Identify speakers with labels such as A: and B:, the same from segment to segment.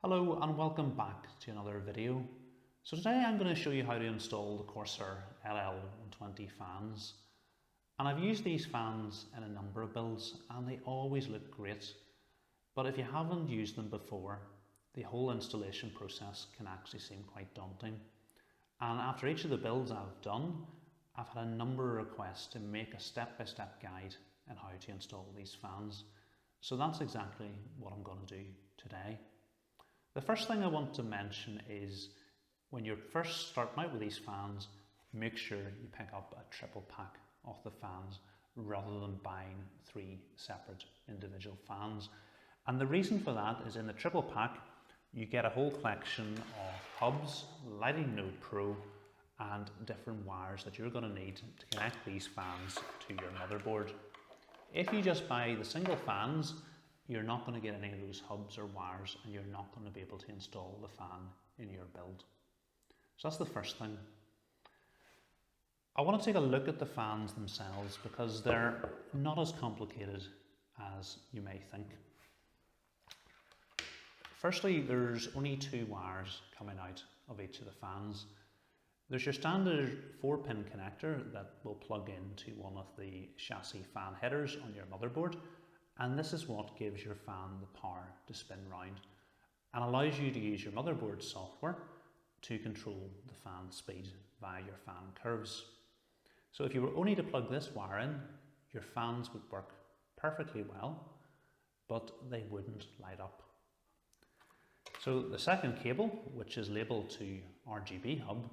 A: Hello and welcome back to another video. So today I'm going to show you how to install the Corsair LL120 fans. And I've used these fans in a number of builds and they always look great. But if you haven't used them before, the whole installation process can actually seem quite daunting. And after each of the builds I've done, I've had a number of requests to make a step-by-step guide on how to install these fans. So that's exactly what I'm going to do today. The first thing I want to mention is when you're first starting out with these fans, make sure you pick up a triple pack of the fans rather than buying 3 separate individual fans. And the reason for that is in the triple pack, you get a whole collection of hubs, lighting node pro, and different wires that you're going to need to connect these fans to your motherboard. If you just buy the single fans, you're not going to get any of those hubs or wires and you're not going to be able to install the fan in your build. So that's the first thing. I want to take a look at the fans themselves because they're not as complicated as you may think. Firstly, there's only 2 wires coming out of each of the fans. There's your standard 4-pin connector that will plug into one of the chassis fan headers on your motherboard. And this is what gives your fan the power to spin round and allows you to use your motherboard software to control the fan speed via your fan curves. So if you were only to plug this wire in, your fans would work perfectly well, but they wouldn't light up. So the second cable, which is labelled to RGB hub,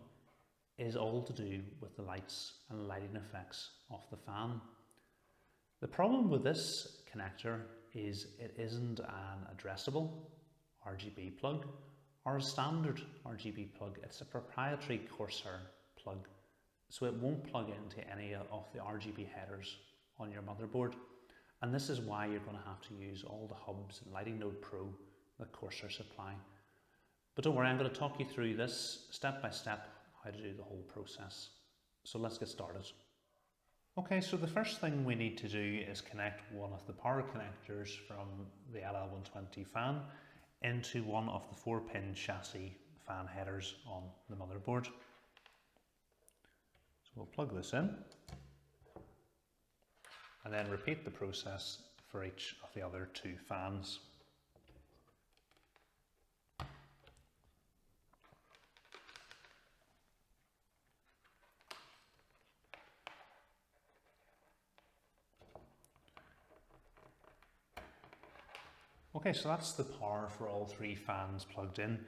A: is all to do with the lights and lighting effects of the fan. The problem with this connector is it isn't an addressable RGB plug or a standard RGB plug. It's a proprietary Corsair plug, so it won't plug into any of the RGB headers on your motherboard. And this is why you're going to have to use all the hubs and lighting node pro that Corsair supply. But don't worry, I'm going to talk you through this step by step how to do the whole process. So let's get started. Okay, so the first thing we need to do is connect one of the power connectors from the LL120 fan into one of the 4-pin chassis fan headers on the motherboard. So we'll plug this in and then repeat the process for each of the other 2 fans. Okay, so that's the power for all 3 fans plugged in.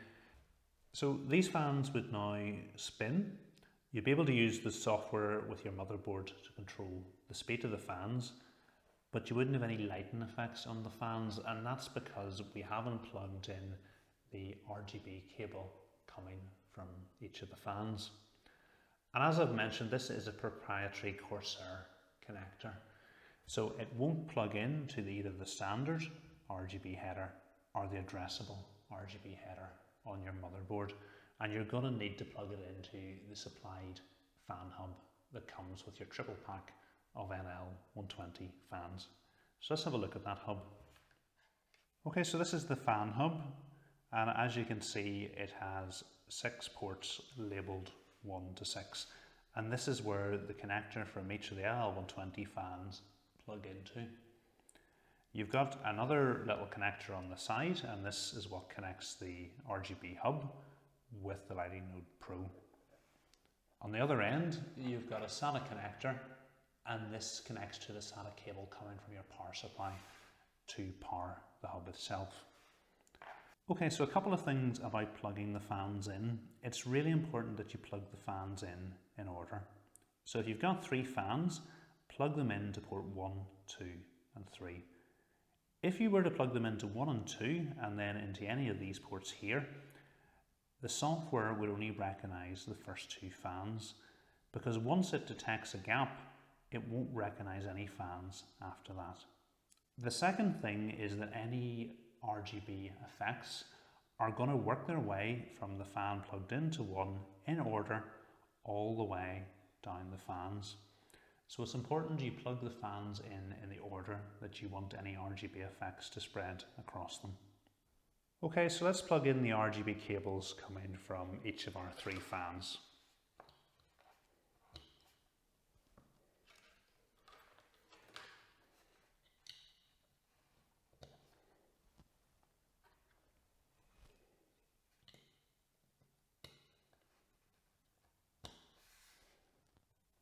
A: So these fans would now spin. You'd be able to use the software with your motherboard to control the speed of the fans, but you wouldn't have any lighting effects on the fans, and that's because we haven't plugged in the RGB cable coming from each of the fans. And as I've mentioned, this is a proprietary Corsair connector, so it won't plug in to either the standard RGB header or the addressable RGB header on your motherboard, and you're going to need to plug it into the supplied fan hub that comes with your triple pack of LL120 fans. So let's have a look at that hub. Okay, so this is the fan hub, and as you can see it has 6 ports labelled 1 to 6, and this is where the connector from each of the LL120 fans plug into. You've got another little connector on the side, and this is what connects the RGB hub with the lighting node pro. On the other end, you've got a SATA connector, and this connects to the SATA cable coming from your power supply to power the hub itself. Okay, so a couple of things about plugging the fans in. It's really important that you plug the fans in order. So if you've got 3 fans, plug them into port 1, 2 and 3. If you were to plug them into 1 and 2 and then into any of these ports here, the software would only recognise the first 2 fans, because once it detects a gap, it won't recognise any fans after that. The second thing is that any RGB effects are going to work their way from the fan plugged into 1 in order all the way down the fans. So it's important you plug the fans in the order that you want any RGB effects to spread across them. Okay, so let's plug in the RGB cables coming from each of our 3 fans.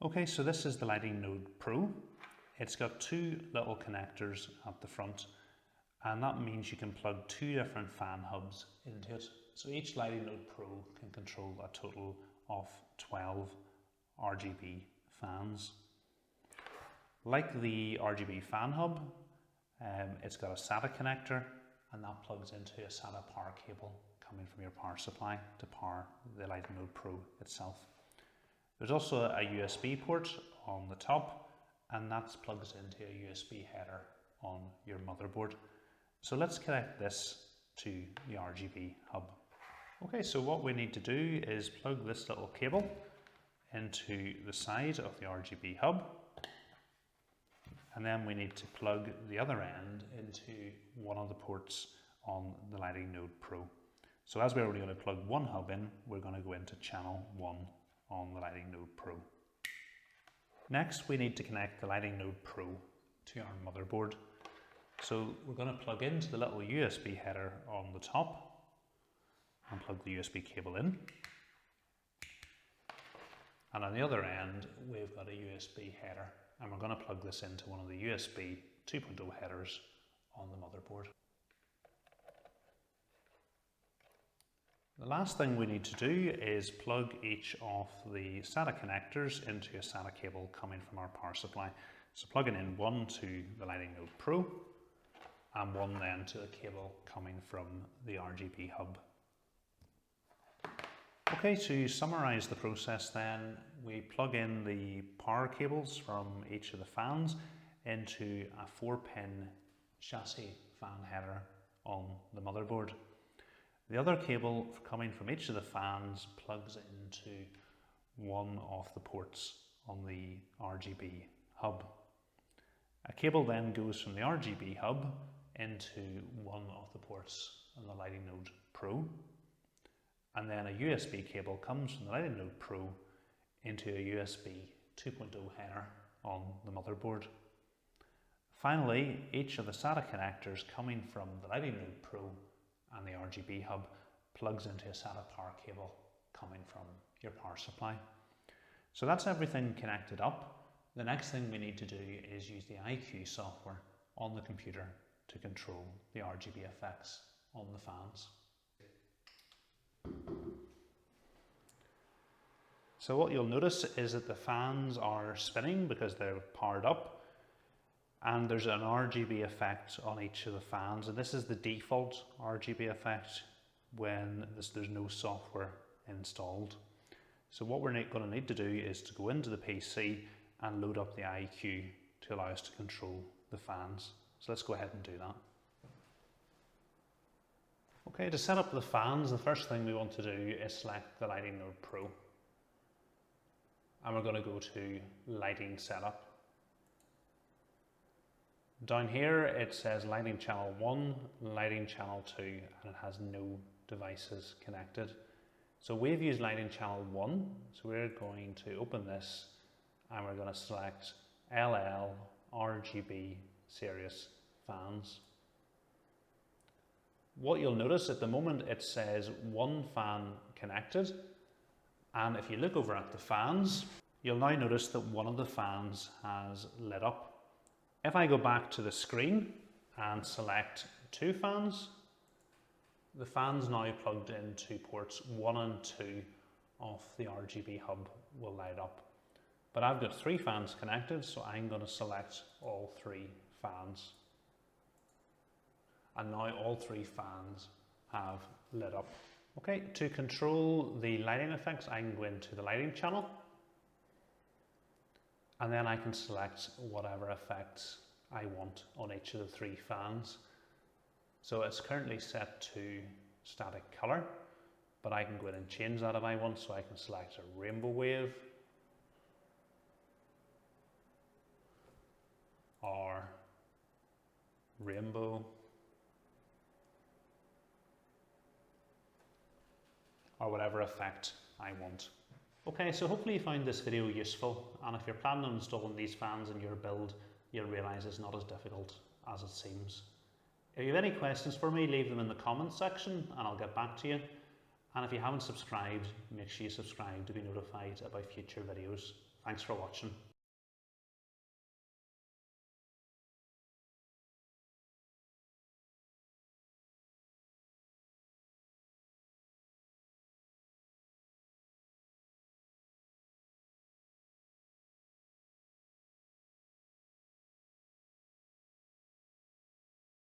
A: Okay, so this is the Lighting Node Pro. It's got 2 little connectors at the front, and that means you can plug 2 different fan hubs into it. So each Lighting Node Pro can control a total of 12 RGB fans. Like the RGB fan hub, it's got a SATA connector, and that plugs into a SATA power cable coming from your power supply to power the Lighting Node Pro itself. There's also a USB port on the top, and that plugs into a USB header on your motherboard. So let's connect this to the RGB hub. Okay, so what we need to do is plug this little cable into the side of the RGB hub, and then we need to plug the other end into one of the ports on the Lighting Node Pro. So as we're only going to plug one hub in, we're going to go into channel 1 on the Lighting Node Pro. Next, we need to connect the Lighting Node Pro to our motherboard. So we're going to plug into the little USB header on the top and plug the USB cable in. And on the other end, we've got a USB header, and we're going to plug this into one of the USB 2.0 headers on the motherboard. The last thing we need to do is plug each of the SATA connectors into a SATA cable coming from our power supply. So plugging in one to the Lighting Node Pro and one then to the cable coming from the RGB hub. Okay, to summarise the process then, we plug in the power cables from each of the fans into a 4-pin chassis fan header on the motherboard. The other cable coming from each of the fans plugs into one of the ports on the RGB hub. A cable then goes from the RGB hub into one of the ports on the Lighting Node Pro, and then a USB cable comes from the Lighting Node Pro into a USB 2.0 header on the motherboard. Finally, each of the SATA connectors coming from the Lighting Node Pro and the RGB hub plugs into a SATA power cable coming from your power supply. So that's everything connected up. The next thing we need to do is use the IQ software on the computer to control the RGB effects on the fans. So what you'll notice is that the fans are spinning because they're powered up, and there's an RGB effect on each of the fans, and this is the default RGB effect when there's no software installed. So what we're going to need to do is to go into the PC and load up the IQ to allow us to control the fans. So let's go ahead and do that. Okay, to set up the fans, the first thing we want to do is select the Lighting Node Pro. And we're going to go to Lighting Setup. Down here it says Lighting Channel 1, Lighting Channel 2, and it has no devices connected. So we've used Lighting Channel 1, so we're going to open this and we're going to select LL RGB Series Fans. What you'll notice at the moment, it says one fan connected, and if you look over at the fans, you'll now notice that one of the fans has lit up. If I go back to the screen and select 2 fans, the fans now plugged into ports 1 and 2 of the RGB hub will light up. But I've got 3 fans connected, so I'm going to select all 3 fans. And now all 3 fans have lit up. Okay, to control the lighting effects, I can go into the lighting channel, and then I can select whatever effects I want on each of the 3 fans. So it's currently set to static color, but I can go in and change that if I want. So I can select a rainbow wave, or rainbow, or whatever effect I want. Okay, so hopefully you found this video useful, and if you're planning on installing these fans in your build, you'll realise it's not as difficult as it seems. If you have any questions for me, leave them in the comments section and I'll get back to you. And if you haven't subscribed, make sure you subscribe to be notified about future videos. Thanks for watching.